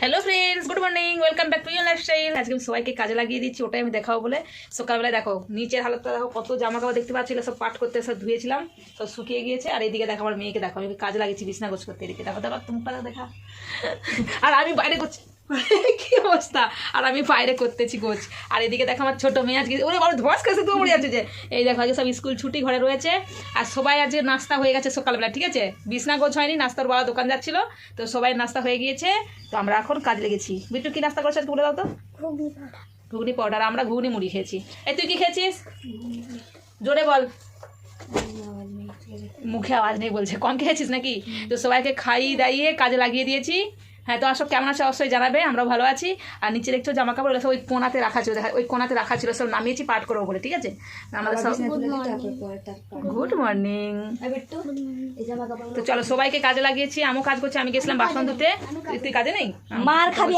Hello friends, good morning, welcome back to your lifestyle. আজকে আমি সবাইকে কাজে লাগিয়ে দিচ্ছি, ওটাই আমি দেখাবো বলে। সকালবেলায় দেখো নিচের হালতটা দেখো, কত জামা কাপড় দেখতে পাচ্ছিল, সব পাট করতে সব ধুয়েছিলাম, সব শুকিয়ে গিয়েছে। আর এইদিকে দেখো আমার মেয়েকে দেখো, আমি কাজে লাগিয়েছি বিছনা গোছ করতে। এদিকে দেখো দেখো তোমার দেখা, আর আমি বাইরে করছি কি অবস্থা, আর আমি বাইরে করতেছি গোছ। আর এদিকে দেখো আমার ছোটো মেয়ে আজকে ওরে বড় ধস কাছে তো মরে যাচ্ছে যে এই দেখো আজকে সব স্কুল ছুটি ঘরে রয়েছে। আর সবাই আজকে নাস্তা হয়ে গেছে সকালবেলা, ঠিক আছে, বিছনা গোছ হয়নি, নাস্তার বড় দোকান যাচ্ছিল, তো সবাই নাস্তা হয়ে গিয়েছে। তো আমরা এখন কাজ লেগেছি। বিট্টু কি নাস্তা করছে তুলে দাও তো। ঘুগনি পাউডার, আমরা ঘুগনি মুড়ি খেয়েছি। এই তুই কি খেয়েছিস জোরে বল, মুখে আওয়াজ নেই বলছে, কম খেয়েছিস নাকি? তো সবাইকে খাইয়ে দাইয়ে কাজে লাগিয়ে দিয়েছি। হ্যাঁ, তো সব কেমন আছে অবশ্যই জানাবে, আমরা ভালো আছি। আর নিচে দেখছো জামা কাপড় সব ওই কোনাতে রাখা ছিল, দেখা ওই কোনাতে রাখা ছিল, সব নামিয়েছি পাট করবো বলে, ঠিক আছে। আমাদের সব গুড মর্নিং। তো চলো সবাইকে কাজে লাগিয়েছি, আমিও কাজ করছি। আমি গেছিলাম বাসন ধুতে, তুই কাজে নেই, মার খাবি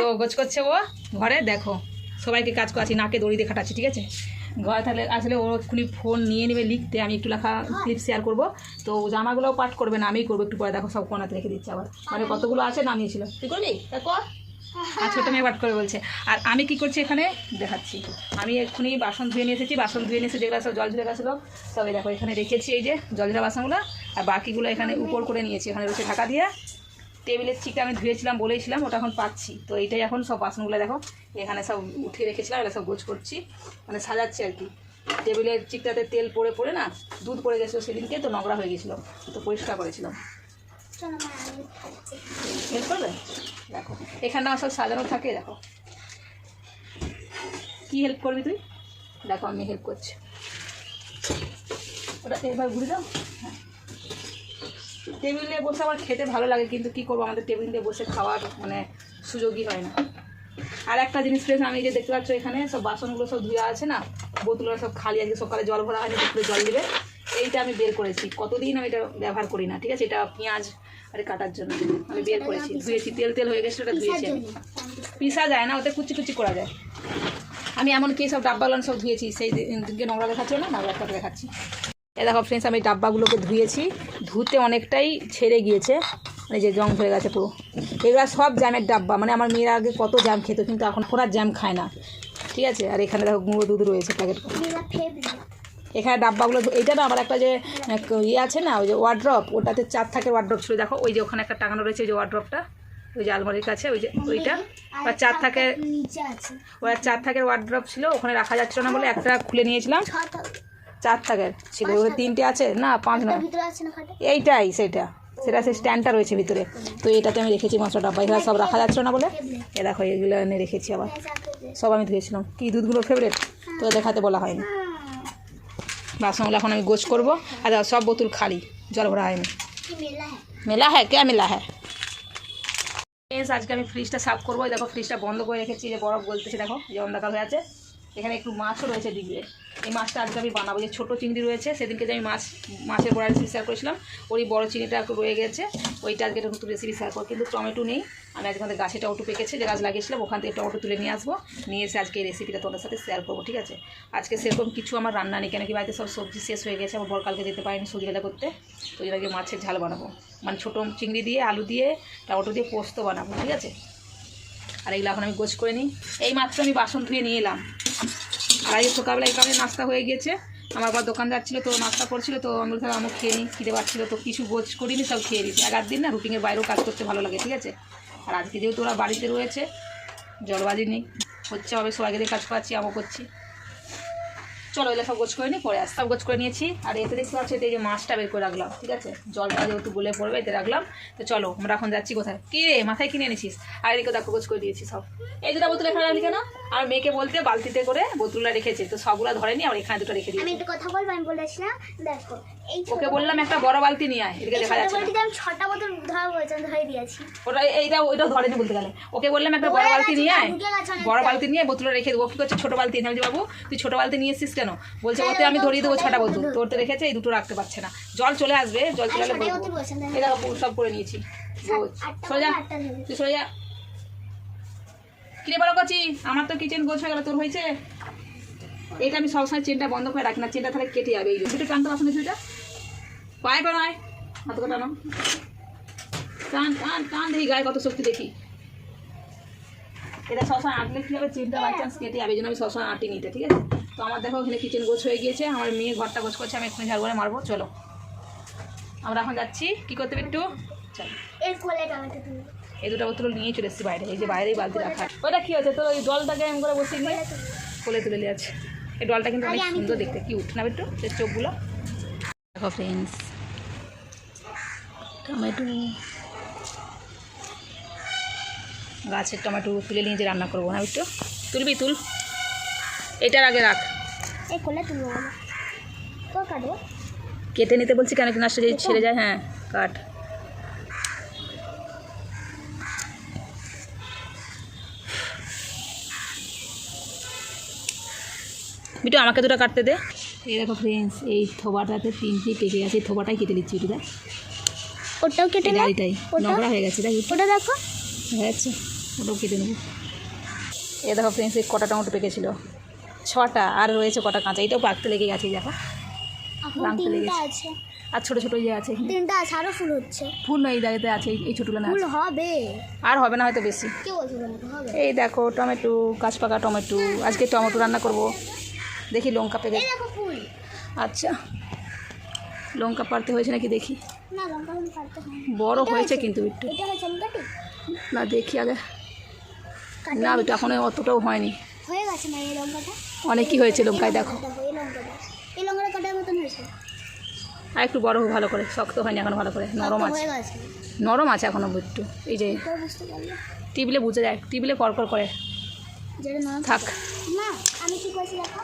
তো গোছ করছে ও ঘরে। দেখো সবাইকে কাজ করাচ্ছি, নাকে দড়ি দিয়ে খাটাচ্ছি, ঠিক আছে। ঘরে থাকলে আসলে ও এক্ষুনি ফোন নিয়ে নেবে লিখতে, আমি একটু লেখা ক্লিপ শেয়ার করবো। তো জামাগুলোও পাঠ করবে না, আমিই করবো একটু পরে। দেখো সব কোনাতে রেখে দিচ্ছে, আবার মানে কতগুলো আছে নামিয়েছিল। তুই করবি দেখো, আর ছোটো মেয়ে পাঠ করে বলছে। আর আমি কি করছি এখানে দেখাচ্ছি। আমি এক্ষুনি বাসন ধুয়ে নিয়ে এসেছি, বাসন ধুয়ে নিয়ে এসে যেগুলো সব জল ঝরে গেছিলো সব এই দেখো এখানে রেখেছি, এই যে জল ঝরা বাসনগুলো। আর বাকিগুলো এখানে উপর করে নিয়েছি, এখানে রয়েছে ঢাকা দিয়ে। টেবিলের চিকটা আমি ধুয়েছিলাম বলেছিলাম, ওটা এখন পাচ্ছি। তো এইটাই এখন সব বাসনগুলো দেখো এখানে সব উঠিয়ে রেখেছিলাম, এটা সব গোছ করছি, মানে সাজাচ্ছি আর কি। টেবিলের চিকটাতে তেল পড়ে পড়ে না দুধ পড়ে গেছিলো সেদিনকে, তো নোংরা হয়ে গেছিলো, তো পরিষ্কার করেছিলাম। হেল্প করবে? দেখো এখানে আমার সব সাজানো থাকে, দেখো কি হেল্প করবি তুই, দেখো আমি হেল্প করছি। ওটা এবার ঘুরে দাও। হ্যাঁ, টেবিলে বসে আমার খেতে ভালো লাগে, কিন্তু কী করবো, আমাদের টেবিলে বসে খাওয়ার মানে সুযোগই হয় না। আর একটা জিনিস ফ্রেন্ডস, আমি যে দেখতে পাচ্ছ এখানে সব বাসনগুলো সব ধুয়ে আছে না, বোতলগুলো সব খালি, আজকে সকালে জল ভরা হয়নি, দুপুরে জল দেবে। এইটা আমি বের করেছি, কতদিন আমি এটা ব্যবহার করি না, ঠিক আছে। এটা পেঁয়াজ আরে কাটার জন্য আমি বের করেছি, ধুয়েছি, তেল তেল হয়ে গেছিলো, ওটা ধুয়েছি আমি। পিসা যায় না, ওতে কুচি কুচি করা যায়। আমি এমনকি সব ডাব্বাগুলো সব ধুয়েছি, সেই দিনকে নোংরা দেখাচ্ছিল না, নোংরা একটা দেখাচ্ছি। এ দেখো ফ্রেন্ডস, আমি ডাব্বাগুলোকে ধুয়েছি, ধুতে অনেকটাই ছেড়ে গিয়েছে, মানে যে জং ধরে গেছে পুরো। এগুলো সব জ্যামের ডাব্বা, মানে আমার মেয়েরা আগে কত জ্যাম খেত, কিন্তু এখন আর জ্যাম খায় না, ঠিক আছে। আর এখানে দেখো গুঁড়ো দুধ রয়েছে প্যাকেট। এখানে ডাব্বাগুলো, এইটা না আমার একটা যে ইয়ে আছে না, ওই যে ওয়ার্ড্রপ, ওটাতে 4 থাকের ওয়ার্ড্রপ ছিল, দেখো ওই যে ওখানে একটা টাঙানো রয়েছে, ওই যে ওয়ার্ড্রপটা, ওই যে আলমারির কাছে, ওই যে ওইটা, বা 4 থাকের, ওই 4 থাকের ওয়ার্ড্রপ ছিল, ওখানে রাখা যাচ্ছিল না বলে একটা খুলে নিয়েছিলাম। 4 থাকের ছিল, ওখানে 3টে আছে না, 5 না, এইটাই সেটা, সেটা সেই স্ট্যান্ডটা রয়েছে ভিতরে। তো এটাতে আমি রেখেছি মশলা ডাব্বা, এগুলো সব রাখা যাচ্ছিল না বলে এ দেখো এগুলো এনে রেখেছি। আবার সব আমি ধুয়েছিলাম, কি দুধগুলো ফেভারিট, তো দেখাতে বলা হয়নি। বাসনগুলো এখন আমি গোছ করবো। আর সব বোতল খালি, জল ভরা হয়নি। মেলা হ্যাঁ, কে মেলা হ্যাঁ। আজকে আমি ফ্রিজটা সাফ করবো। দেখো ফ্রিজটা বন্ধ করে রেখেছি, যে বরফ গলতেছে, দেখো যে অন্ধকার হয়ে আছে। এখানে একটু মাছও রয়েছে ডিবিয়ে, এই মাছটা আজকে আমি বানাবো। যে ছোটো চিংড়ি রয়েছে, সেদিনকে যে আমি মাছের বড়া রেসিপি শেয়ার করেছিলাম, ওই বড় চিংড়িটা একটু রয়ে গেছে, ওইটা আজকে একটা নতুন রেসিপি শেয়ার করো। কিন্তু টমেটো নেই, আমি আজকে আমাদের গাছে টমেটো পেকেছে, যে গাছ লাগিয়েছিলাম ওখান থেকে টমেটো তুলে নিয়ে আসবো, নিয়ে এসে আজকে এই রেসিপিটা তোমাদের সাথে শেয়ার করবো, ঠিক আছে। আজকে সেরকম কিছু আমার রান্না নেই, কেন কি বাড়িতে সব সবজি শেষ হয়ে গেছে, আমার বর কালকে যেতে পারিনি সবজিটা করতে, তো এর আগে মাছের ঝাল বানাবো, মানে ছোটো চিংড়ি দিয়ে আলু দিয়ে টমেটো দিয়ে পোস্ত বানাবো, ঠিক আছে। আর এইগুলো এখন আমি গোছ করে নিই। এই মাত্র আমি বাসন ধুয়ে নিয়ে এলাম। আর আজকে সকালবেলা এই কারণে নাস্তা হয়ে গেছে, আমার আবার দোকান যাচ্ছিলো, তো নাস্তা করছিল, তো আমি বলছিলাম আমি খেয়ে নিই, খিদে পাচ্ছিলো, তো কিছু গোছ করিনি, সব খেয়ে নিয়েছি। 11 দিন না রুটিনের বাইরেও কাজ করতে ভালো লাগে, ঠিক আছে। আর আজকে যেহেতু ওরা বাড়িতে রয়েছে, জলবাজি নেই, হচ্ছে হবে, সবাইকে দিয়ে কাজ পাচ্ছি, আমও করছি। চলো এগুলো সব গোছ করে নিই, পরে সব গোছ করে নিয়েছি। আর এতে দেখতে পাচ্ছি এই যে মাছটা বের করে রাখলাম, ঠিক আছে, জলটা যেহেতু গলে পড়বে এতে রাখলাম। তো চলো আমরা এখন যাচ্ছি কোথায়, কী রে মাথায় কিনে এনেছিস? আর এদিকে দেখো গোছ করে দিয়েছি সব। এই দুটো বোতল এখানে রাখলি কেন? আর মেয়েকে বলতে বালতিতে করে বোতলটা রেখেছে, তো সবগুলো ধরেনি, আর এখানে দুটো রেখে দিয়েছি। আমি একটা কথা বলবো, আমি বলেছিলাম দেখো এই ওকে বললাম একটা বড় বালতি নিয়ে আয়, এদিকে দেখা যাচ্ছে না, আমি 6টা বোতল ধরা বলেছি, আমি ধরে দিয়েছি। ওইটা ধরেনি বলতে গেলে। ওকে বললাম একটা বড় বালতি নিয়ে আয়, বড় বালতি নিয়ে বোতলটা রেখে দেবো। কি করছে ছোটো বালতি? আমি বলছি বাবু তুই ছোটো বালতি নিয়ে এসেছিস কেন? বলছে ওতে আমি ধরিয়ে দেবো 6টা বোতল, তোরতে রেখেছে, এই দুটো রাখতে পারছে না, জল চলে আসবে, জল চলে আসলে এটা সব করে নিয়েছি। সরে যা, তুই সরে যা। কিনে বড় করছি, আমার তো কিচেন গোছ হয়ে গেল, তোর হয়েছে? এইটা আমি সবসময় চেনটা বন্ধ করে রাখি না, চেনটা তাহলে কেটে যাবে। এই দুটো টানতে পারছো না, সেটা পায়ে করে নয়, হাত করে টানো, টান টান টান, দেখি গায়ে কত শক্তি দেখি। এটা সবসময় আঁটলে কী হবে, চিনটা বাই চান্স কেটে যাবে, এই জন্য আমি সবসময় আঁটি নিতে, ঠিক আছে। তো আমার দেখো এখানে কিচেন গোছ হয়ে গিয়েছে, আমার মেয়ে ঘরটা গোছ করছে, আমি এক্ষুনি ঝাড়ু করে মারবো। চলো আমরা এখন যাচ্ছি কী করতে একটু, চলো এর কোলে টমেটো তুলো। এই দুটো বোতল নিয়ে চলে এসেছি বাইরে, এই যে বাইরেই বালতি রাখা। ওটা কী হচ্ছে তোর, ওই ডলটাকে এম করে বসে গিয়ে কোলে তুলে নিয়ে আছে। এই ডলটা কিন্তু অনেক সুন্দর দেখতে, কি উঠ না একটু এর চোখগুলো দেখো ফ্রেন্ডস। টমেটো, গাছের টমেটো তুলে নিয়ে যে রান্না করবো না একটু, তুলবি তুল, এটার আগে রাখ। এই কোলে তুলবো বলো, তো কাটবো। কেটে নিতে বলছি কেন, কি নাচটা যদি ছেড়ে যায়। হ্যাঁ কাট। বিটু আমাকে দুটো কাটতে দে। এই দেখো ফ্রেন্ডস, এই থোবাটাতে 3টি পেকে গেছে, এই থোবাটাই কেটে নিচ্ছি বিটু দেখ। ওটাও কেটে এই নাও, ডালিটাই নোংরা হয়ে গেছে দেখ, ওটা দেখো। হয়ে যাচ্ছে, ওটাও কেটে নেবো। এই দেখো ফ্রেন্ডস, এই কটা টমেটো পেকেছিল, 6টা, আর রয়েছে কটা কাঁচা, এইটাও পাকতে লেগে গেছে দেখো, এখন রাঙতে 3টা লেগেছে। আছে, আর ছোটো ছোটো যে আছে এখানে 3টা আছে, আরো ফুল হচ্ছে। ফুল এই জায়গাতে আছে, এই ছোটোগুলো না ফুল আছে। হবে, আর হবে না হয়তো বেশি। কে বলছো তোমাকে হবে? এই দেখো টমেটো, গাছ পাকা টমেটো, আজকে টমেটো রান্না করব। দেখি লঙ্কা পেকে, এই দেখো ফুল। আচ্ছা লঙ্কা পারতে হয়েছে নাকি দেখি, না লঙ্কা ফুল কাটতে হয় না। বড় হয়েছে কিন্তু একটু, এটা হয়েছে, আমি কাটি। না দেখি আগে, কাটি না এটা এখনো অতটাও হয়নি, হয়ে গেছে না এই লঙ্কাটা? অনেকই হয়েছে লঙ্কায় দেখো। এই লঙ্কাটা, এই লঙ্কাটা কাটার মতন হয়েছে। আর একটু বড় হোক ভালো করে, শক্ত হয়নি এখন ভালো করে, নরম আছে, হয়ে গেছে, নরম আছে এখনো একটু। এই যে তো বুঝতে পারলে টিপলে বুঝে যায়, টিপলে কড়কড় করে যেটা না থাক। না আমি কি করেছি দেখো।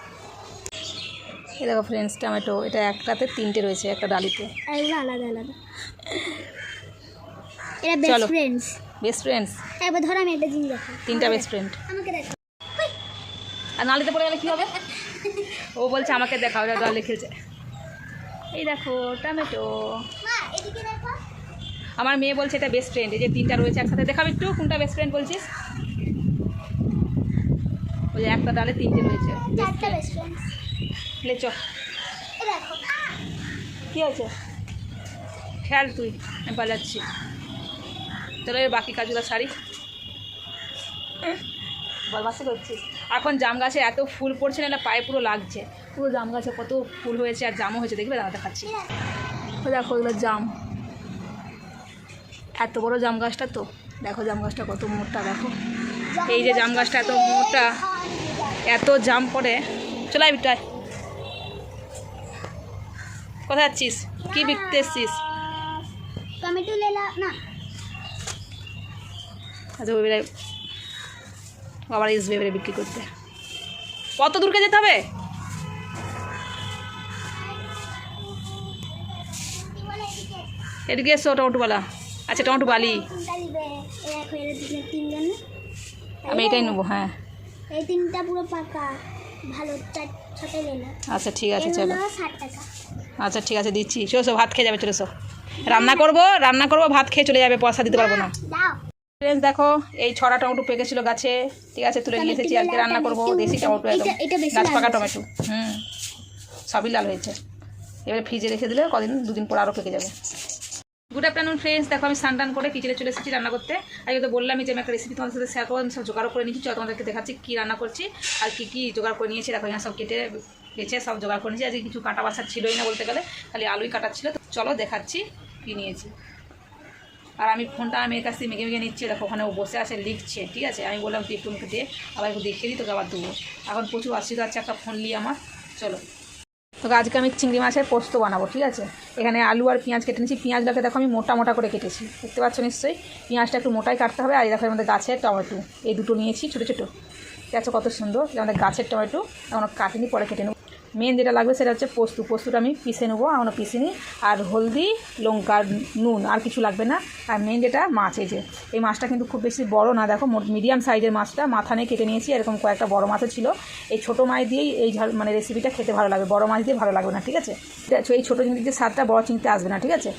এই দেখো ফ্রেন্ডস টমেটো, এটা একটাতে 3টে রয়েছে একটা ডালিতে। আর এগুলো আলাদা আলাদা, এরা বেস্ট চলো। ফ্রেন্ডস। বেস্ট ফ্রেন্ডস, এবার ধর আমি একটা জিনিস দেখো, 3টা বেস্ট ফ্রেন্ড। আমাকে দেখো। আর নালিতে পড়ে গেলে কী হবে, ও বলছে আমাকে দেখা, ওরা ডালে খেলছে। এই দেখো টমেটো, মা এদিকে দেখো। আমার মেয়ে বলছে এটা বেস্ট ফ্রেন্ড, এই যে 3টা রয়েছে একসাথে, দেখাবি একটু কোনটা বেস্ট ফ্রেন্ড বলছিস। ওই যে একটা ডালে 3টে রয়েছে বেস্ট চারটা ফ্রেন্ড। Best friends. লে চ, এই দেখো কী হয়েছে খেয়াল, তুই আমি পালাচ্ছি। চলো এর বাকি কাজগুলো সারি, বদমাসি করছিস। এখন জাম গাছে এত ফুল পড়ছে না, পায়ে পুরো লাগছে, পুরো জাম গাছে কত ফুল হয়েছে আর জামও হয়েছে, দেখবে দাঁড়াতে খাচ্ছি। ও দেখো ওগুলো জাম, এত বড় জাম গাছটা, তো দেখো জাম গাছটা কত মোটা, দেখো এই যে জাম গাছটা এত মোটা, এত জাম পড়ে। চলে আয় বিটায়, কোথায় যাচ্ছিস, কি বিকতে এসছিস? টমেটো লেলা না, আচ্ছা ওইবারে আবার আসবে এবারে বিক্রি করতে। কত দূরকে যেতে হবে? এদিকে এসো টমেটোওয়ালা। আচ্ছা টমেটো বালি, কোনটা নিবে? এই দেখো এর দিকে 3জন, আমি এটাই নেবো। হ্যাঁ এই 3টা পুরো পাকা, ভালো 4-6টা লেলা। আচ্ছা ঠিক আছে এর চলো। হলো 60 টাকা। আচ্ছা ঠিক আছে দিচ্ছি, চলো ভাত খেয়ে যাবে, চলো রান্না করবো ভাত খেয়ে চলে যাবে, পয়সা দিতে পারবো না। দাও। ফ্রেন্ডস দেখো এই 6টা টমেটো পেকেছিল গাছে, ঠিক আছে তুলে নিয়ে এসেছি, আজকে রান্না করবো দেশি টমেটো, একদম এটা বেশি গাছ পাকা লাল টমেটো। সবই লাল হয়েছে, এবারে ফ্রিজে রেখে দিলে কদিন 2 দিন পর আরও পেকে যাবে। গুড আফটারনুন ফ্রেন্ডস, দেখো আমি স্নান করে কিচেনে চলে এসেছি রান্না করতে। আজকে তো বললাম যে আমি একটা রেসিপি তোমাদের সাথে শেয়ার করবো, আমি সব জোগাড় করে নিয়েছি, চলো তোমাদেরকে দেখাচ্ছি কী রান্না করছি আর কী জোগাড় করে নিয়েছি। দেখো এখানে সব কেটে বেছে সব জোগাড় করে নিয়েছি, আজকে কিছু কাটা বাছার ছিলই না বলতে গেলে, খালি আলুই কাটার ছিল। তো চলো দেখাচ্ছি কী নিয়েছি। আর আমি ফোনটা মেয়ের কাছ থেকে মেঘে নিচ্ছি, দেখো ওখানে ও বসে আছে লিখছে, ঠিক আছে। আমি বললাম তুই একটু মুখে দিয়ে আবার একটু দেখিয়ে দিই, তোকে আবার দেবো। এখন প্রচুর অসুবিধা হচ্ছে, একটা ফোন নিয়ে আমার। চলো তো আজকে আমি চিংড়ি মাছের পোস্ত বানাবো, ঠিক আছে। এখানে আলু আর পেঁয়াজ কেটে নিয়েছি, পেঁয়াজটাকে দেখো আমি মোটা মোটা করে কেটেছি, দেখতে পাচ্ছ নিশ্চয়ই। পেঁয়াজটা একটু মোটাই কাটতে হবে। আর এই দেখো আমাদের গাছের টমেটো, এই দুটো নিয়েছি ছোটো ছোটো, ঠিক আছে কত সুন্দর আমাদের গাছের টমেটো, এখনও কাটিনি, পরে কেটে নেবো। মেন যেটা লাগবে সেটা হচ্ছে পোস্তটা আমি পিষে নেবো, এখনও পিসিনি। আর হলদি, লঙ্কা, নুন, আর কিছু লাগবে না। আর মেন যেটা মাছ, এই মাছটা কিন্তু খুব বেশি বড় না, দেখো মিডিয়াম সাইজের মাছটা, মাথা নিয়ে কেটে নিয়েছি। এরকম কয়েকটা বড় মাছও ছিল। এই ছোটো মাছ দিয়েই এই মানে রেসিপিটা খেতে ভালো লাগবে, বড় মাছ দিয়ে ভালো লাগবে না, ঠিক আছে। এই ছোটো চিংড়ির যে স্বাদটা বড় চিংড়িতে আসবে না, ঠিক আছে।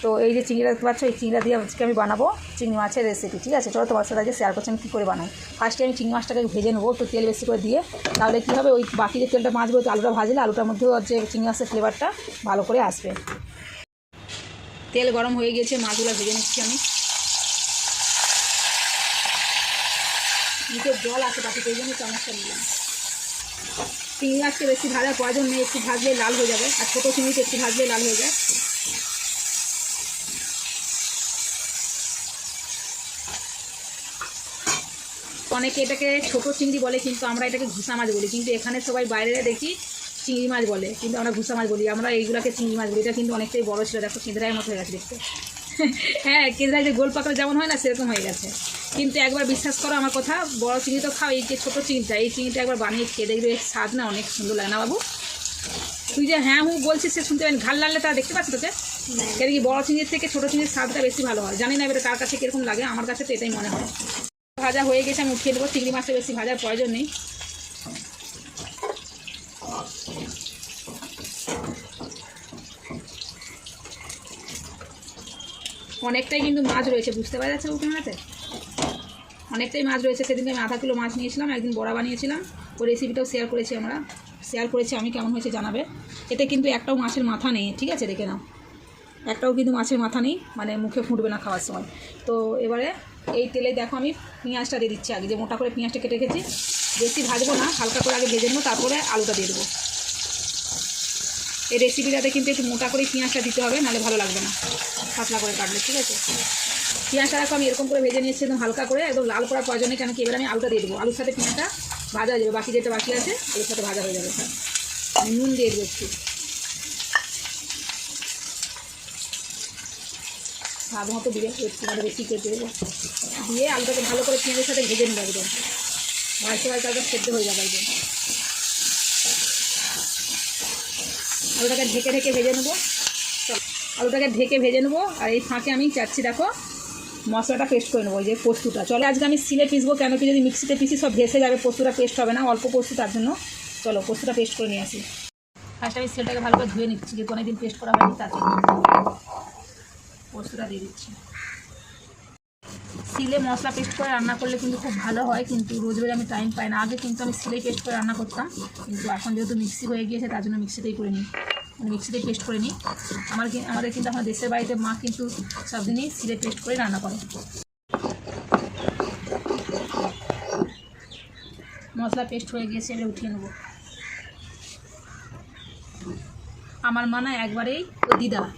তো এই যে চিংড়িটা দেখতে পাচ্ছ, এই চিংড়া দিয়ে আজকে আমি বানাবো চিংড়ি মাছের রেসিপি, ঠিক আছে। চলো তোমার সাথে আজকে শেয়ার করছি আমি কী করে বানাই। ফার্স্টে আমি চিংড়ি মাছটাকে ভেজে নেবো, একটু তেল বেশি করে দিয়ে, তাহলে কী হবে ওই বাকি যে তেলটা মাছবো, আলুটা ভাজলে আলুটার মধ্যেও যে চিংড়ি মাছের ফ্লেভারটা ভালো করে আসবে। তেল গরম হয়ে গিয়েছে, মাছগুলো ভেজে নিচ্ছি আমি। মুখের জল আসে পাখিতে, এই জন্য চামচটা নিলাম। চিংড়ি মাছকে বেশি ভাজার প্রয়োজন নেই, একটু ভাজলে লাল হয়ে যাবে, আর ছোটো চিংড়িতে একটু ভাজলে লাল হয়ে যায়। অনেকে এটাকে ছোটো চিংড়ি বলে, কিন্তু আমরা এটাকে ঘুষা মাছ বলি, কিন্তু এখানে সবাই বাইরে দেখি চিংড়ি মাছ বলে, কিন্তু আমরা ঘুষা মাছ বলি। আমরা এইগুলোকে চিংড়ি মাছ বলি। এটা কিন্তু অনেকটাই বড়ো ছিল, দেখো কেঁদরাইয়ের মতো হয়ে গেছে দেখতে। হ্যাঁ, কেঁদরাই যে গোল পাকড়া যেমন হয় না, সেরকম হয়ে গেছে। কিন্তু একবার বিশ্বাস করো আমার কথা, বড় চিংড়ি তো খাও, এই যে ছোটো চিংড়িটা, এই চিংড়িটা একবার বানিয়ে খেয়ে দেখবে, স্বাদ না অনেক সুন্দর লাগে না বাবু? তুই যে হ্যাঁ হুঁ বলছিস সে শুনতে পারেন, ঘাল লাগলে তারা দেখতে পাচ্ছি তোকে। কেন কি বড় চিংড়ির থেকে ছোটো চিংড়ির স্বাদটা বেশি ভালো হয়, জানি না এবার কার কাছে কীরকম লাগে, আমার কাছে তো এটাই মনে হয়। ভাজা হয়ে গেছে, আমি উঠিয়ে দেবো। চিংড়ি মাছটা বেশি ভাজার প্রয়োজন নেই। অনেকটাই কিন্তু মাছ রয়েছে, বুঝতে পারা যাচ্ছে ওখানেতে অনেকটাই মাছ রয়েছে। সেদিনকে আমি আধা কিলো মাছ নিয়েছিলাম, একদিন বড়া বানিয়েছিলাম, ওই রেসিপিটাও শেয়ার করেছি আমি, কেমন হয়েছে জানাবে। এতে কিন্তু একটাও মাছের মাথা নেই, ঠিক আছে, দেখে নাও, একটাও কিন্তু মাছের মাথা নেই, মানে মুখে ফুটবে না খাওয়ার সময়। তো এবারে এই তেলে দেখো আমি পেঁয়াজটা দিয়ে দিচ্ছি আগে, যে মোটা করে পেঁয়াজটা কেটে রেখেছি। বেশি ভাজবো না, হালকা করে আগে ভেজে নেবো, তারপরে আলুটা দিয়ে দেবো। এই রেসিপিটাতে কিন্তু একটু মোটা করে পেঁয়াজটা দিতে হবে, নাহলে ভালো লাগবে না পাতলা করে কাটলে, ঠিক আছে। পেঁয়াজটা দেখো আমি এরকম করে ভেজে নিয়েছি, একদম হালকা করে, একদম লাল করার প্রয়োজন নেই, কেন কি এবার আমি আলুটা দিয়ে দেবো। আলুর সাথে পেঁয়াজটা ভাজা হয়ে যাবে, বাকি যেটা বাকি আছে এর সাথে ভাজা হয়ে যাবে। আমি নুন দিয়ে দেবো একটু, স্বাদ মতো দিয়ে একটু বেশি কেটে দেবো, দিয়ে আলুটাকে ভালো করে পেঁয়াজের সাথে ভেজে নেবো একদম, ভাজতে ভাজতে আলুটা সেদ্ধ হয়ে যাবে একদম। আলুটাকে ঢেকে ঢেকে ভেজে নেবো, আলুটাকে ঢেকে ভেজে নেবো। আর এই ফাঁকে আমি চাচ্ছি দেখো মশলাটা পেস্ট করে নেবো, ওই যে পোস্তুটা। চলো আজকে আমি সিলে পিসবো, কেন কি যদি মিক্সিতে পিসি সব ভেসে যাবে, পোস্তুটা পেস্ট হবে না, অল্প পোস্ত, তার জন্য চলো পোস্তুটা পেস্ট করে নিয়ে আসি। ফার্স্ট আমি সিলটাকে ভালো করে ধুয়ে নিচ্ছি, যেহেতু অনেকদিন পেস্ট করা হয়নি, তার জন্য পোস্তুটা দিয়ে দিচ্ছি। সিলে মশলা পেস্ট করে রান্না করলে কিন্তু খুব ভালো হয়, কিন্তু রোজ রোজ আমি টাইম পাই না। আগে কিন্তু আমি সিলেই পেস্ট করে রান্না করতাম, কিন্তু এখন যেহেতু মিক্সি হয়ে গিয়েছে, তার জন্য মিক্সিতেই করে নিই, মিক্সিতে পেস্ট করে নিই। আমাদের কিন্তু আমার দেশের বাড়িতে মা কিন্তু সব দিনই সিলে পেস্ট করে রান্না করে। মশলা পেস্ট হয়ে গিয়েছে, এবার উঠিয়ে নেবো। আমার মা না একবারেই,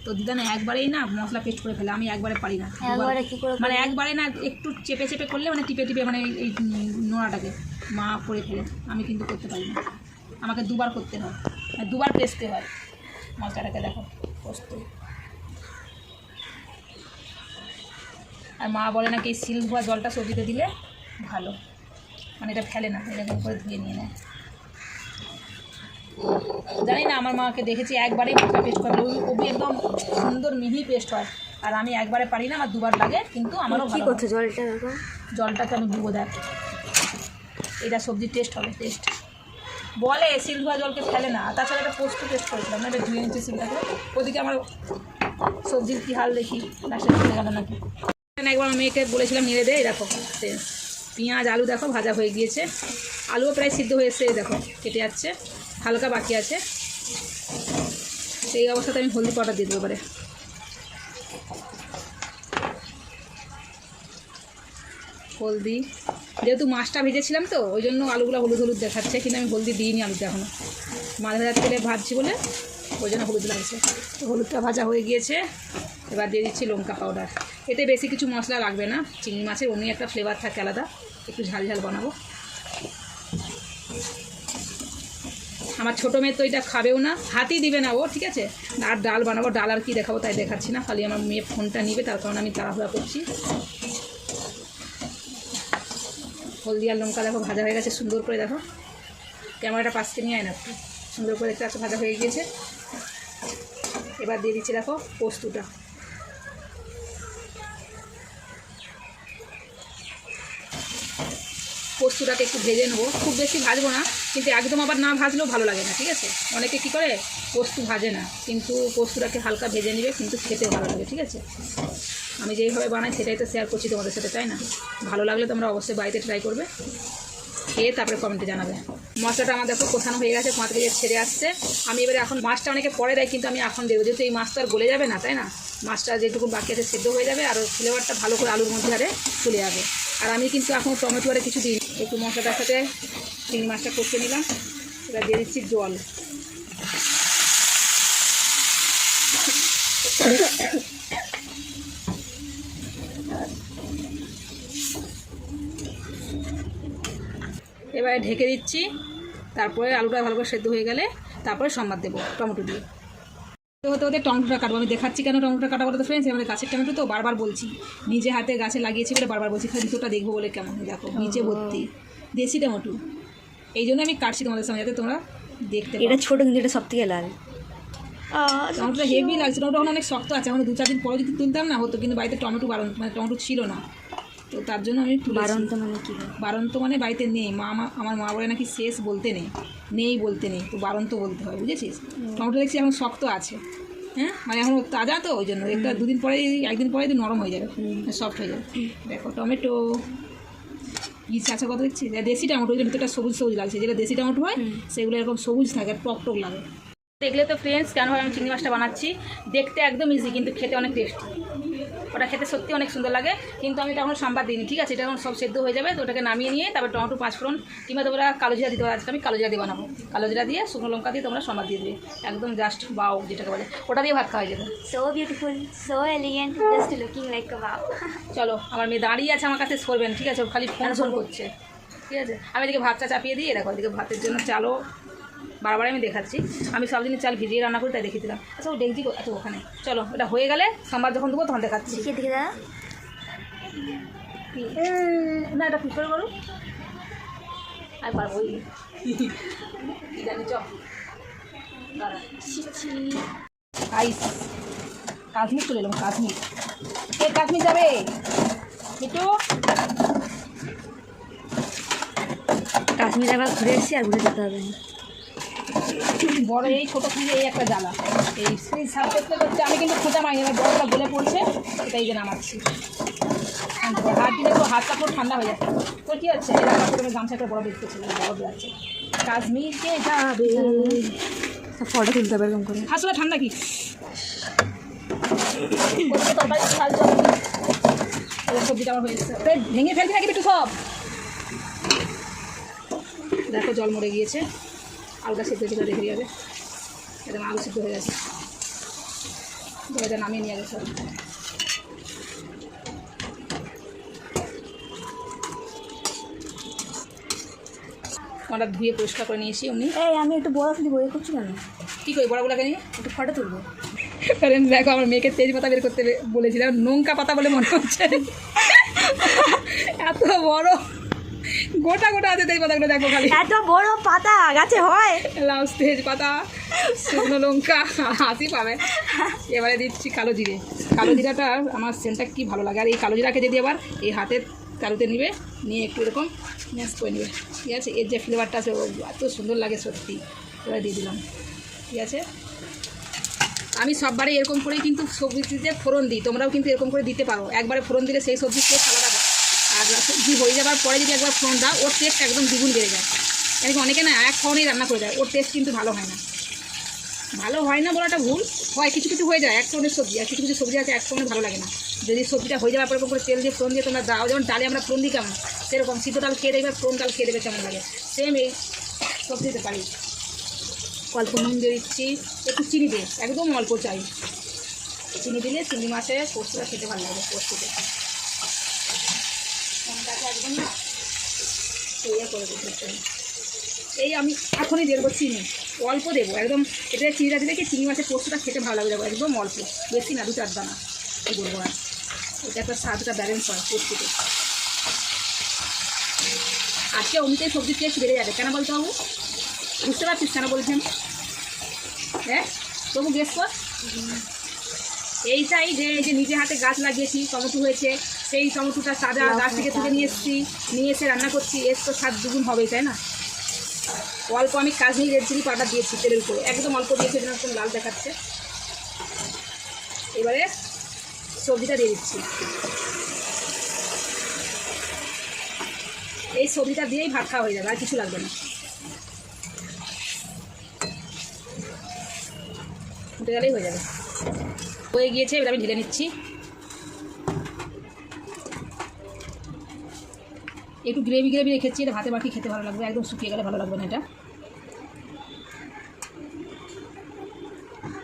তো দিদা না একবারেই না মশলা পেস্ট করে ফেলে, আমি একবারে পারি না। মানে একবারে না, একটু চেপে চেপে করলে, মানে টিপে টিপে, মানে এই নোড়াটাকে মা করে ফেলে, আমি কিন্তু করতে পারি না। আমাকে দুবার করতে হয়, দুবার পেস্টতে হয় মশলাটাকে। দেখো পোস্ত, আর মা বলে নাকি এই সিল ধোয়া জলটা সবজিতে দিলে ভালো, মানে এটা ফেলে না, এরকম করে ধুয়ে নিয়ে নেয়। জানি না, আমার মাকে দেখেছি একবারেই মশলা পেস্ট করে, ওই একদম সুন্দর মিহি পেস্ট হয়, আর আমি একবারে পারি না, আমার দুবার লাগে, কিন্তু আমারও ভালো। জলটাকে আমি ডুবো, দেখ এটা সবজির টেস্ট হবে, টেস্ট বলে সিল ধোয়া জলকে ফেলে না। তাছাড়া এটা পোস্ত টেস্ট করেছিলাম না, এটা ধুয়ে নিচ্ছে সিলটাকে। ওদিকে আমার সবজির কী হাল দেখি, লাস্টে চলে গেল নাকি। একবার আমি মেয়েকে বলেছিলাম নেড়ে দেয়, দেখো পেঁয়াজ আলু দেখো ভাজা হয়ে গিয়েছে, আলুও প্রায় সিদ্ধ হয়ে এসে দেখো কেটে যাচ্ছে, হালকা বাকি আছে। সেই অবস্থাতে আমি হলদি পাউডার দিয়ে দেবো এবারে। হলদি, যেহেতু মাছটা ভেজেছিলাম তো ওই জন্য আলুগুলো হলুদ হলুদ দেখাচ্ছে, কিন্তু আমি হলদি দিইনি আলুতে এখনও, মাছ ভাজার তেলে ভাজছি বলে ওই জন্য হলুদ লাগছে। তো হলুদটা ভাজা হয়ে গিয়েছে, এবার দিয়ে দিচ্ছি লঙ্কা পাউডার। এতে বেশি কিছু মশলা লাগবে না, চিংড়ি মাছের অন্য একটা ফ্লেভার থাকে আলাদা, একটু ঝাল ঝাল বানাবো। আমার ছোটো মেয়ে তো এটা খাবেও না, হাতই দিবে না ও, ঠিক আছে। আর ডাল বানাবো, ডাল আর কি দেখাবো তাই দেখাচ্ছি না, খালি আমার মেয়ে ফোনটা নিবে, তার কারণে আমি তাড়াহুড়া করছি। হলদি আর লঙ্কা দেখো ভাজা হয়ে গেছে সুন্দর করে, দেখো ক্যামেরাটা পাশে নিয়ে আয় না, একটু সুন্দর করে দেখতে পাচ্ছ ভাজা হয়ে গিয়েছে। এবার দিয়ে দিচ্ছি দেখো পোস্তটা, পোস্তটাকে একটু ভেজে নেবো, খুব বেশি ভাজবো না, কিন্তু একদম আবার না ভাজলেও ভালো লাগে না, ঠিক আছে। অনেকে কী করে পোস্ত ভাজে না, কিন্তু পোস্তটাকে হালকা ভেজে নেবে, কিন্তু খেতে ভালো লাগে, ঠিক আছে। আমি যেইভাবে বানাই সেটাই তো শেয়ার করছি তোমাদের সাথে, তাই না? ভালো লাগলে তোমরা অবশ্যই বাড়িতে ট্রাই করবে, খেয়ে তারপরে কমেন্টে জানাবে। মশলাটা আমার দেখো কোথানো হয়ে গেছে, 5 কেজি ছেড়ে আসছে। আমি এবারে এখন মাছটা অনেকে পরে দেয়, কিন্তু আমি এখন দেবো, যেহেতু এই মাছটা আর গলে যাবে না, তাই না। মাছটা যেটুকু বাকি আছে সেদ্ধ হয়ে যাবে, আর ফ্লেভারটা ভালো করে আলুর মধ্যে আরে চলে যাবে। আর আমি কিন্তু এখন টমেটো আরে কিছু দিই একটু মশলাটার সাথে চিংড়ি মাছটা কষে নিলাম। এবার দিয়ে দিচ্ছি জল। এবারে ঢেকে দিচ্ছি, তারপরে আলুটা ভালো করে সেদ্ধ হয়ে গেলে তারপরে সম্বাদ দেবো টমেটো দিয়ে। হতে হতে টমেটোটা কাটবো। আমি দেখাচ্ছি কেন টমেটোটা কাটা বলতে ফ্রেন্ডস, আমাদের গাছের টমেটো তো বারবার বলছি, নিজে হাতে গাছে লাগিয়েছি বলে বারবার বলছি, খালি ভিতরটা দেখবো বলে কেমন দেখো নিচে ভর্তি দেশি টমেটো। এই জন্য আমি কাটছি তোমাদের সামনে যাতে তোমরা দেখতে পাও। এটা ছোটো কিন্তু এটা সব থেকে লাল। টমেটোটা হেভি লাগছে, টমেটো এখন অনেক শক্ত আছে, এখন 2-4 দিন পরে যদি তুলতাম না হতো, কিন্তু বাড়িতে টমেটো মানে টমেটো ছিল না, তো তার জন্য আমি বারন্ত মানে কি? বারন্ত মানে বাড়িতে নেই। আমার মা বলে নাকি শেষ বলতে নেই বলতে নেই, তো বারন্ত বলতে হয়, বুঝেছিস? টমেটো দেখছি এখন শক্ত আছে, হ্যাঁ মানে এখন তাজা তো, ওই জন্য একটা 2 দিন পরে 1 দিন পরে নরম হয়ে যাবে, সফট হয়ে যাবে। দেখো টমেটো ইচ্ছে আছে কত দেখছি, দেশি টমেটো, ওই ভিতরটা সবুজ সবুজ লাগছে, যেটা দেশি টমেটো হয় সেগুলো এরকম সবুজ থাকে, টক টক লাগে। দেখলে তো ফ্রেন্ডস কেনভাবে আমি চিংড়ি মাছটা বানাচ্ছি, দেখতে একদম ইজি কিন্তু খেতে অনেক টেস্টি। ওটা খেতে সত্যি অনেক সুন্দর লাগে, কিন্তু আমি এটা এখন সম্বাদ দিইনি, ঠিক আছে? এটা এখন সব সেদ্ধ হয়ে যাবে, তো ওটাকে নামিয়ে নিয়ে তারপর টমেটো 5 ফোড়ন কিংবা তোমরা কালো জিরা দিতে পারো। আজকে আমি কালো জিরা দিয়ে বানাবো, কালো জিরা দিয়ে শুকনো লঙ্কা দিয়ে তোমরা সম্বাদ দিয়ে দেবে, একদম জাস্ট বাও যেটাকে বলে, ওটা দিয়ে ভাত খাওয়া যাবে। So beautiful, so elegant, just looking like a wow. চলো, আমার মেয়ে দাঁড়িয়ে আছে আমার কাছে, সরবেন, ঠিক আছে? ও খালি ফোন করছে, ঠিক আছে? আমি এদিকে ভাতটা চাপিয়ে দিই, দেখো এদিকে ভাতের জন্য চালও বারবার আমি দেখাচ্ছি, আমি সব দিনই চাল ভিজিয়ে রান্না করি, তাই দেখিয়েছিলাম। আচ্ছা ও ডেকজি আচ্ছা ওখানে, চলো এটা হয়ে গেলে সম্বাদ যখন দেবো তখন দেখাচ্ছি। দেখে দাদা, না এটা কী করে করো, আর পারবো ওই জানি চ আইস কাশ্মীর চলে এলাম, কাশ্মীর কাশ্মীর যাবে একটু কাশ্মীর একবার ঘুরে এসেছি আর ঘুরে যেতে হবে না। বড় এই ছোটো থেকে এই একটা জ্বালা, এই সার্ফ করতে করতে আমি কিন্তু খোঁজা মাইনি, এবার বড়টা গলে পড়ছে, এটাই যে নামাচ্ছি। হাত দিলে তো হাতটা পুরো ঠান্ডা হয়ে যাচ্ছে। তো কী হচ্ছে, এরকম করে গামছা একটা বড় দেখতে ছিল, বড় যাচ্ছে কাশ্মীরকে যাবে, ফটো তুলতে হবে এরকম করে। আসলে ঠান্ডা কি সবজিটা আমার হয়ে যাচ্ছে, ভেঙে ফেলবি নাকি একটু সব। দেখো জল মরে গিয়েছে, আলুটা সিদ্ধ হয়ে রেখে যাবে, একদম আলু সিদ্ধ হয়ে গেছে, জলটা নামিয়ে নিয়ে গেছে। আমরা ধুয়ে পরিষ্কার করে নিয়েছি। উনি এই আমি একটু বড় শুধু বই করছি কেন? কী করি বড়গুলোকে নিয়ে একটু ফটো তুলবো। দেখো আমার মেয়েকে তেজপাতা বের করতে বলেছিলাম, লঙ্কা পাতা বলে মনে হচ্ছে, এত বড় গোটা গোটা আছে তেজপাতাগুলো, দেখো খালি এত বড় পাতা গাছে হয়। লাউস তেজপাতা শুকনো লঙ্কা, হাসি পাবে। এবারে দিচ্ছি কালো জিরে, কালো জিরাটা আমার সেন্টটা কি ভালো লাগে, আর এই কালো জিরাকে যদি আবার এই হাতের তালুতে নিবে, নিয়ে একটু এরকম ম্যাশ করে নেবে, ঠিক আছে? এর যে ফ্লেভারটা আছে এত সুন্দর লাগে সত্যি। এবার দিয়ে দিলাম, ঠিক আছে? আমি সববারে এরকম করেই কিন্তু সবজিতে ফোড়ন দিই, তোমরাও কিন্তু এরকম করে দিতে পারো। একবারে ফোড়ন দিলে সেই সবজি টেস্ট আলাদা হয়, আর সবজি হয়ে যাওয়ার পরে যদি একবার ফোড়ন দাও, ওর টেস্ট একদম দ্বিগুণ বেড়ে যায়। এরকম অনেকে না এক ফোড়নেই রান্না করে দেয়, ওর টেস্ট কিন্তু ভালো হয় না। ভালো হয় না বলাটা ভুল, হয় কিছু কিছু হয়ে যায় এক ফোড়নের সবজি, আর কিছু কিছু সবজি আছে এক ফোড়নে ভালো লাগে না। যদি সবজিটা হয়ে যাওয়ার পরে এরকম করে তেল দিয়ে ফোড়ন দিয়ে তোমরা দাও, যেমন ডালে আমরা ফোড়ন দিই কেমন, সেরকম সিদ্ধ ডাল খেয়ে দেখবে, ফোড়ন ডাল খেয়ে দেবে কেমন লাগে, সেম এই সবজিতে পারি। অল্প নুন দিয়ে দিচ্ছি, একটু চিনি দিয়ে, একদম অল্প চাই, চিনি দিলে চিংড়ি মাছের পোস্তটা খেতে ভালো লাগে। পোস্ততে একদম না ইয়ে করে দিতে, এই আমি এখনই দেবো চিনি, অল্প দেবো একদম। এটা চিনিটা দিলে কি চিংড়ি মাছের পোস্তটা খেতে ভালো লাগে, দেবো একদম অল্প, বেশি না, 2-4 দানা এই বলবো না, এটা একটা স্বাদটা ব্যালেন্স হয় পোস্ততে। আজকে অমনিতেই সবজির টেস্ট বেড়ে যাবে, কেন বলতে বাবু? বুঝতে পারছিস কেন বলছেন? হ্যাঁ তবু গেস কর। এইটাই যে এই যে নিজে হাতে গাছ লাগিয়েছি, টমেটো হয়েছে, সেই টমেটোটা তাজা গাছ থেকে তুলে নিয়ে এসেছি, নিয়ে এসে রান্না করছি, এর তো স্বাদ দ্বিগুণ হবেই, তাই না? অল্প আমি কাশ্মীরি রেড চিলি পাউডার দিয়েছি তেলের উপরে, একদম অল্প দিয়েছি, একদম লাল দেখাচ্ছে। এবারে সবজিটা দিয়ে দিচ্ছি, এই সবজিটা দিয়েই ভাত খাওয়া হয়ে যাবে, আর কিছু লাগবে না। উঠে গেলেই হয়ে যাবে, হয়ে গিয়েছে। এবার আমি ঢেলে নিচ্ছি। একটু গ্রেভি গ্রেভি রেখেছি, এটা ভাতে মাখিয়ে খেতে ভালো লাগবে, একদম শুকিয়ে গেলে ভালো লাগবে না এটা।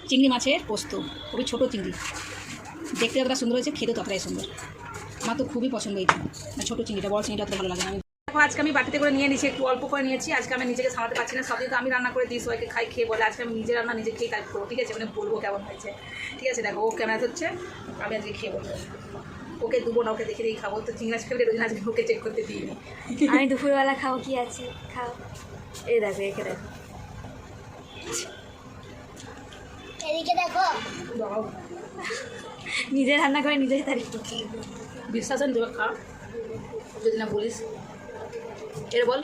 চিংড়ি মাছের পোস্ত, খুবই ছোটো চিংড়ি, দেখতে যতটা সুন্দর হয়েছে খেতে ততটাই সুন্দর। আমার তো খুবই পছন্দ এইটা, ছোটো চিংড়িটা, বড় চিংড়িটা অত ভালো লাগে না। আজকে আমি বাটিতে করে নিয়ে নিয়েছি, একটু অল্প করে নিয়েছি। আজকে আমি নিজেকে সামলাতে পারছি না, সবদিন তো আমি রান্না করে দিই, সবাইকে খাই, খেয়ে বলে আজকে আমি নিজে রান্না নিজে খেয়ে তাই করবো, ঠিক আছে, মানে বলবো কেমন হয়েছে, ঠিক আছে। দেখো ও ক্যামেরা হচ্ছে, আমি আজকে খেয়ে বলবো, ওকে দেবো না, ওকে দেখে দিয়েই খাবো। তো চিংড়ি মাছ ফেলে রোজ আজকে ওকে চেক করতে দিইনি। আমি দুপুরবেলা খাও কি আছে খাও। এই দেখো একে দেখো, এদিকে দেখো। নিজে রান্না করে নিজেই তারিফ করছি। বিশ্বাস হয় দেবে খা, যদি না বলিস এর বল,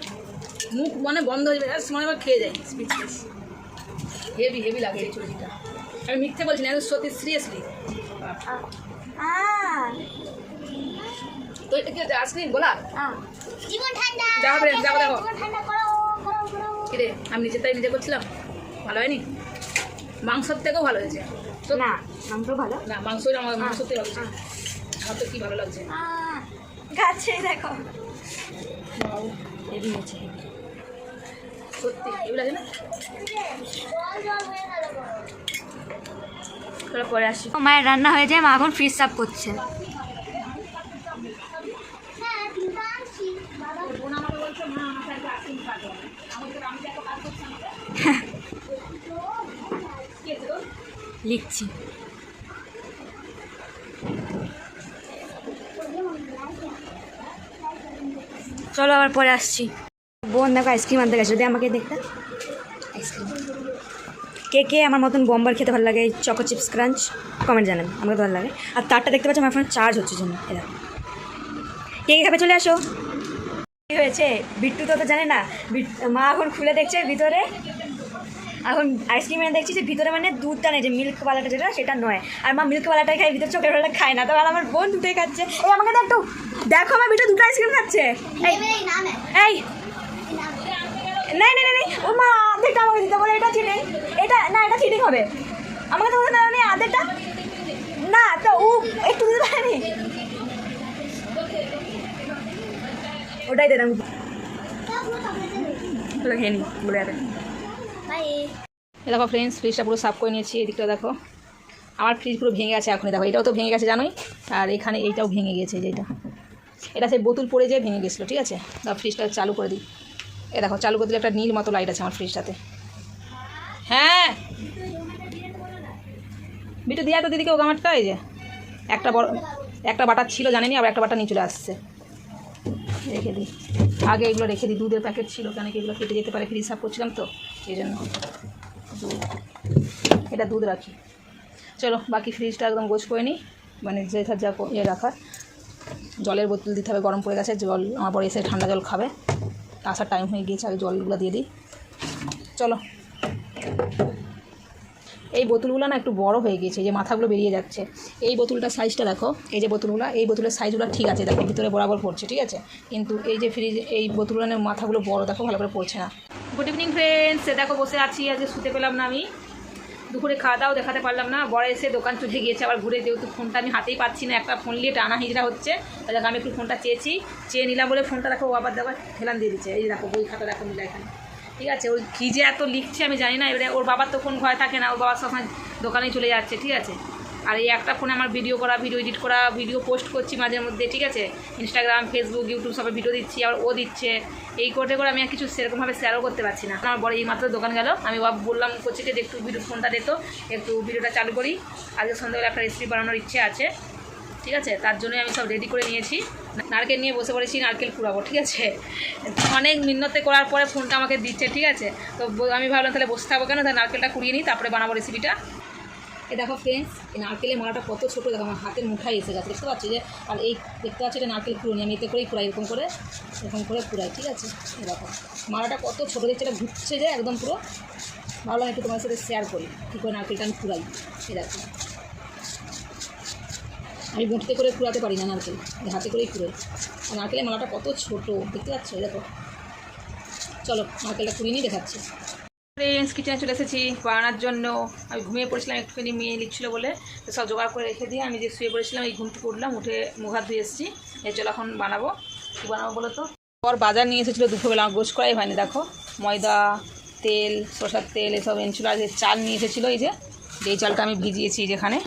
মুখ মানে বন্ধ হয়ে যাবে, মনে হয় খেয়ে যায় স্পিচলেস। হেভি হেভি লাগে এই চুরিটা, আমি মিথ্যে বলছি না, সত্যি সিরিয়াসলি। তো এটা কি আইসক্রিম বলা? জীবন ঠান্ডা। যাও ফ্রেন্ড, যাও দেখো। জীবন ঠান্ডা করো করো করো। কিরে আমি নিজে তাই নিজে করছিলাম, ভালো হয়নি? মাংসর থেকেও ভালো হয়েছে তো। না মাংস ভালো না মাংসই আমার মাংসর থেকে ভালো হয়েছে। আমার তো কি ভালো লাগছে, গাছে দেখো হেভি হয়েছে, সত্যি হেভি লাগে না? জল জল হয়ে গেল গো। চলো পরে আসি। মায়ের রান্না হয়ে যায়, মা এখন ফ্রিজ সাফ করছে। হ্যাঁ তিনটা আনছি বাবা। বোন আমাকে বলছে মা আমাকে একটা আইসক্রিম খাওয়াতে হবে, আমি তো কাজ করছি আমাকে কি আছে তোর? লিখছি। চলো আবার পরে আসছি। বোন দেখো আইসক্রিম আনতে গেছে, যদি আমাকে দেখতে আইসক্রিম। কে কে আমার মতন বম্বার খেতে ভালো লাগে, চকো চিপস ক্রাঞ্চ, কমেন্ট জানান, আমাকে তো ভালো লাগে। আর তারটা দেখতে পাচ্ছি আমার ফোন চার্জ হচ্ছে জন্য, এরা কে কে খাবে চলে আসো। কী হয়েছে বিট্টু তো জানে না, মা এখন খুলে দেখছে ভিতরে, এখন আইসক্রিম এনে দেখছি যে ভিতরে মানে দুধটা নেই, যে মিল্কওয়ালাটা যেটা সেটা নয়, আর মা মিল্কওয়ালাটাই খায়, ভিতরে চকলেটওয়ালাটা খায় না। তো আর আমার বোন দুটোই খাচ্ছে। এই আমাকে তো একটু দেখো, আমার ভিতরে দুটো আইসক্রিম খাচ্ছে। এই এই নাম এই নাই নাই নাই, ও মা আর্ধেকটা আমাকে দিতে বলে, এটা চিটিং, এটা না, এটা চিটিং হবে। আমাকে তো বলতে নেই আর্ধেকটা, না তো ও একটু দিতে পারেনি, ওটাই দিলাম খেয়ে নি বলে যাবে। বাই। এই দেখো ফ্রেন্ডস, ফ্রিজটা পুরো সাফ করে নিয়েছি। এদিকটা দেখো আমার ফ্রিজ পুরো ভেঙে গেছে এখনই, দেখো এটাও তো ভেঙে গেছে জানোই, আর এখানে এইটাও ভেঙে গেছে, যেটা এটা সেই বোতল পড়ে যেয়ে ভেঙে গেছিলো, ঠিক আছে। তা ফ্রিজটা চালু করে দিই। এ দেখো চালু করে দিলে একটা নীল মতো লাইট আছে আমার ফ্রিজটাতে। হ্যাঁ বিটু দিয়া তো দিদিকে ও গামারটা, এই যে একটা বড় একটা বাটা ছিল জানেনি, আবার একটা বাটা নিয়ে চলে আসছে, রেখে দিই। আগে এগুলো রেখে দিই, দুধের প্যাকেট ছিল, কেন কি এগুলো কেটে যেতে পারে, ফ্রিজ সাফ করছিলাম তো এই জন্য এটা দুধ রাখি। চলো বাকি ফ্রিজটা একদম গোছ করে নিই, মানে যেটা যা রাখার। জলের বোতল দিতে হবে, গরম পড়ে গেছে জল, আমার পরে এসে ঠান্ডা জল খাবে, আসার টাইম হয়ে গিয়েছে, আগে জলগুলো দিয়ে দিই। চলো এই বোতলগুলো না একটু বড় হয়ে গিয়েছে, এই যে মাথাগুলো বেরিয়ে যাচ্ছে। এই বোতলটার সাইজটা দেখো, এই যে বোতলগুলো, এই বোতলের সাইজগুলো ঠিক আছে, দেখো ভিতরে বরাবর পড়ছে, ঠিক আছে। কিন্তু এই যে ফ্রিজ এই বোতলগুলোর মাথাগুলো বড়, দেখো ভালো করে পড়ছে না। গুড ইভিনিং ফ্রেন্ডস, দেখো বসে আছি, আজকে শুতে পেলাম না আমি, দুপুরে খাওয়া দাওয়া দেখাতে পারলাম না। বড় এসে দোকান চলে গিয়েছে আবার ঘুরে, যেহেতু ফোনটা আমি হাতেই পাচ্ছি না, একটা ফোন নিয়ে টানা হিজড়া হচ্ছে, দেখো আমি একটু ফোনটা চেয়ে নিলাম বলে ফোনটা দেখো ও আবার দেখো হেলান দিয়ে দিচ্ছে। এই দেখো বই খাতা দেখো মিলা এখানে, ঠিক আছে। ওই কী যে এত লিখছে আমি জানি না, এবারে ওর বাবার তো ফোন ঘরে থাকে না, ওর বাবার সব দোকানেই চলে যাচ্ছে, ঠিক আছে। আর এই একটা ফোনে আমার ভিডিও করা, ভিডিও এডিট করা, ভিডিও পোস্ট করছি মাঝে মধ্যে, ঠিক আছে, ইনস্টাগ্রাম ফেসবুক ইউটিউব সবাই ভিডিও দিচ্ছি, আবার ও দিচ্ছে, এই করতে করে আমি আর কিছু সেরকমভাবে শেয়ারও করতে পারছি না। আমার বড় এই মাত্র দোকান গেল, আমি বললাম কোচিকে যে একটু ভিডিও ফোনটা দিত, একটু ভিডিওটা চালু করি, আজকে সন্ধ্যাবেলা একটা রেসিপি বানানোর ইচ্ছে আছে, ঠিক আছে। তার জন্যই আমি সব রেডি করে নিয়েছি, নারকেল নিয়ে বসে পড়েছি, নারকেল কুড়াবো, ঠিক আছে। অনেক মিন্নতে করার পরে ফোনটা আমাকে দিচ্ছে, ঠিক আছে। তো আমি ভাবলাম তাহলে বসে থাকবো কেন, তাহলে নারকেলটা কুড়িয়ে নিই, তারপরে বানাবো রেসিপিটা। এ দেখো ফ্রেন্ডস, এই নারকেলের মালাটা কত ছোটো, দেখো আমার হাতের মুঠায় এসে গেছে, বুঝতে পারছি যে। আর এই দেখতে পাচ্ছি এটা নারকেল কুড়ো নিয়ে আমি এতে করেই কুড়াই, এরকম করে কুড়াই, ঠিক আছে। দেখো মালাটা কত ছোটো দেখছে, এটা ঘুরছে যে একদম পুরো। ভাবলাম একটু তোমার সাথে শেয়ার করি কী করে নারকেলটা আমি কুড়াই। এই দেখো আমি বঁটিতে করে কুড়াতে পারি না নারকেল, হাতে করেই কুড়াই। আর নারকেলের মালাটা কত ছোটো দেখতে পাচ্ছ, দেখো। চলো নারকেলটা কুড়িয়ে নিয়ে দেখাচ্ছি। ফ্রেন্ডস কিচেনে চলে এসেছি বানানোর জন্য। আমি ঘুমিয়ে পড়েছিলাম একটুখানি, মেয়ে লিখছিল বলে, তো সব জোগাড় করে রেখে দিয়ে আমি যে শুয়ে পড়েছিলাম, এই ঘুম থেকে উঠলাম, উঠে মুখ হাত ধুয়ে এসেছি। চলো এখন বানাবো, কী বানাবো বলো তো। পর বাজার নিয়ে এসেছিলো দুপুরবেলা, আমার গোছ করাই হয়নি। দেখো ময়দা, তেল, সরষার তেল এসব এনেছিলো। আর চাল নিয়ে এসেছিলো, এই যে এই চালটা আমি ভিজিয়েছি যেখানে,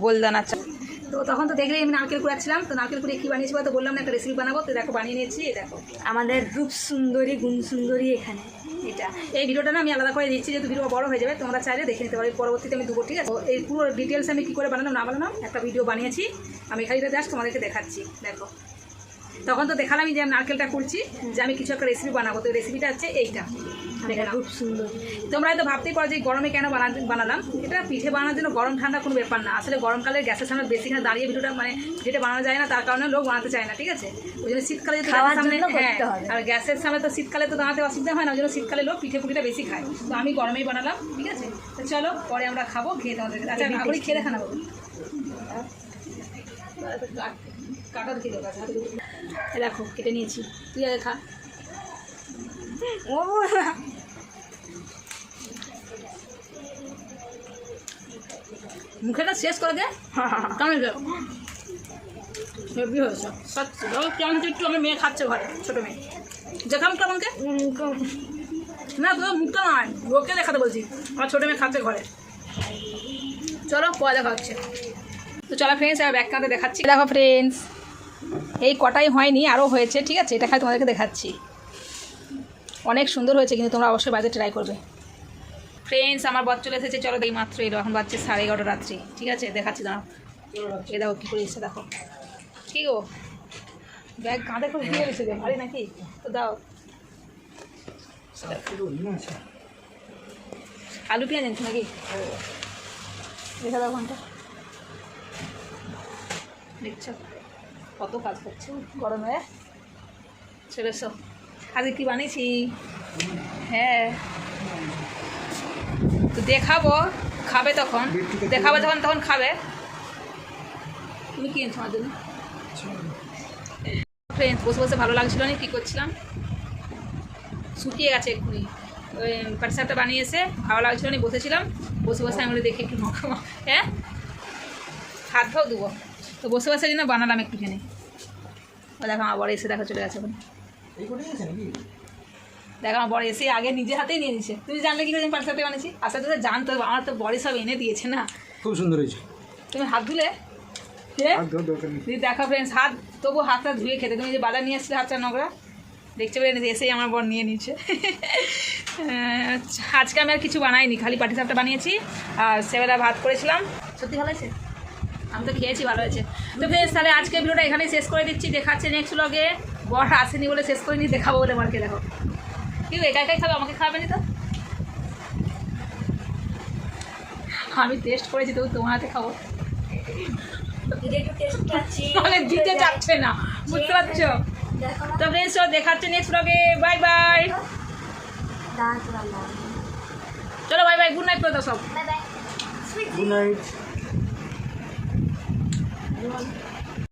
গোলদানার চাল। তো তখন তো দেখলে আমি নারকেল কুড়াচ্ছিলাম, তো নারকেল কুড়িয়ে কী বানিয়েছি তো বললাম না একটা রেসিপি বানাবো, তো দেখো বানিয়ে নিয়েছি। দেখো আমাদের রূপ সুন্দরী গুণ সুন্দরী এখানে। এটা এই ভিডিওটা না আমি আলাদা করে দিচ্ছি, যেহেতু ভিডিও বড় হয়ে যাবে, তোমরা চাইলে দেখে নিতে পারো। পরবর্তীতে আমি দেবো, ঠিক আছে? তো এই পুরো ডিটেলস আমি কী করে বানালাম না বানালাম একটা ভিডিও বানিয়েছি, আমি খালি জাস্ট তোমাদেরকে দেখাচ্ছি। দেখো তখন তো দেখালামই যে আমি নারকেলটা করছি, যে আমি কিছু একটা রেসিপি বানাবো, তো রেসিপিটা হচ্ছে এইটা। দেখে খুব সুন্দর। তোমরা হয়তো ভাবতেই পারো যে গরমে কেন বানালাম। এটা পিঠে বানানোর জন্য গরম ঠান্ডা কোনো ব্যাপার না। আসলে গরমকালে গ্যাসের সামনে বেশিখানে দাঁড়িয়ে ভিডিওটা মানে যেটা বানানো যায় না, তার কারণে লোক বানাতে চায় না, ঠিক আছে? ওই জন্য শীতকালে যদি খাওয়ার সামনে, জন্য হ্যাঁ, করতে হবে। আর গ্যাসের সামনে তো শীতকালে তো দাঁড়াতে অসুবিধা হয় না, ওই জন্য শীতকালে লোক পিঠে পুটিটা বেশি খায়। তো আমি গরমেই বানালাম, ঠিক আছে? তো চলো পরে আমরা খাবো, খেয়ে তোমাদের। আচ্ছা আমি খেয়ে দেখা নেবো, কাটা দেখে দেবো। দেখো কেটে নিয়েছি, তুই আগে খা। ও মুখেটা শেষ করে দে, কেমন হেভি হয়েছে সত্যি। কেমন হচ্ছে একটু আমার মেয়ে খাচ্ছে ঘরে, ছোটো মেয়ে। দেখাম কেমনকে না, তো মুখটা নয়, লোককে দেখাতে বলছি। আমার ছোটো মেয়ে খাচ্ছে ঘরে। চলো পরে দেখা হচ্ছে। তো চলো ফ্রেন্ডস, আর ব্যাগ কাঁধে দেখাচ্ছি। দেখো ফ্রেন্ডস, এই কটাই হয়নি, আরও হয়েছে, ঠিক আছে? এটা খালি তোমাদেরকে দেখাচ্ছি। অনেক সুন্দর হয়েছে, কিন্তু তোমরা অবশ্যই বাড়িতে ট্রাই করবে। ফ্রেন্ডস আমার বর চলে এসেছে, চলো এই মাত্র এলো, এখন বাজছে 11:30 রাত্রি, ঠিক আছে? দেখাচ্ছি দাঁড়াও। এ দেখো কী করে এসছে, দেখো কি গো, ব্যাগ কাঁধে করে নিয়ে এসেছে, ভারী নাকি? তো দাও আলু পেঁয়াজ এনেছি নাকি? দেখা দাও ঘন্টা, দেখছো কত কাজ করছে গরমে। চলে এসো, আজকে কী বানিয়েছি? হ্যাঁ তো দেখাবো, খাবে তখন, দেখাবো যখন তখন খাবে। তুমি কি এনেছো আমার জন্য? ফ্রেন্ডস বসে বসে ভালো লাগছিল না, কী করছিলাম, শুকিয়ে গেছে এক্ষুনি। ওই পাটিসাপটা বানিয়েছে, ভালো লাগছিল না, বসেছিলাম, বসে বসে আমি দেখে একটু মাখামা, হ্যাঁ হাত ধোও দেবো, তো বসে বসে জন্য বানালাম একটুখানি। ও দেখো আমার বড় এসে দেখো চলে গেছে এখন। দেখো আমার বড় এসে আগে নিজের হাতেই নিয়ে নিচ্ছে। তুমি জানলে কী করে আমি পাটিসাপটা বানিয়েছি? আসলে তো জানতো, আমার তো বড় সব এনে দিয়েছে না। খুব সুন্দর হয়েছে। তুমি হাত ধুলে দেখো ফ্রেন্ডস, হাত তবু হাতটা ধুয়ে খেতে। তুমি যে বাজার নিয়ে এসেছিলে হাতটা নোংরা, দেখতে পেরে এসেই আমার বর নিয়ে নিচ্ছে। আজকে আমি আর কিছু বানাইনি, খালি পাটিসাপটা বানিয়েছি আর সেবেলা ভাত করেছিলাম। সত্যি ভালো হয়েছে, আমি তো খেয়েছি, ভালো হয়েছে। তো ফ্রেন্ডস তাহলে আজকে ভিডিওটা এখানেই শেষ করে দিচ্ছি। দেখাচ্ছে নেক্সট ব্লগে। বর আসেনি বলে শেষ করিনি, দেখাবো বলে বরকে। দেখো কি একা একাই খাবে, আমাকে খাবেনি তো? আমি টেস্ট করেছি, তবু তোমার হাতে খাবো, মানে দিতে চাচ্ছে না, বুঝতে পারছো? তো ফ্রেন্ডস দেখাচ্ছে নেক্সট ব্লগে। বাই বাই, চলো বাই বাই, গুড নাইট করে দাও সব। Bye bye. Good night.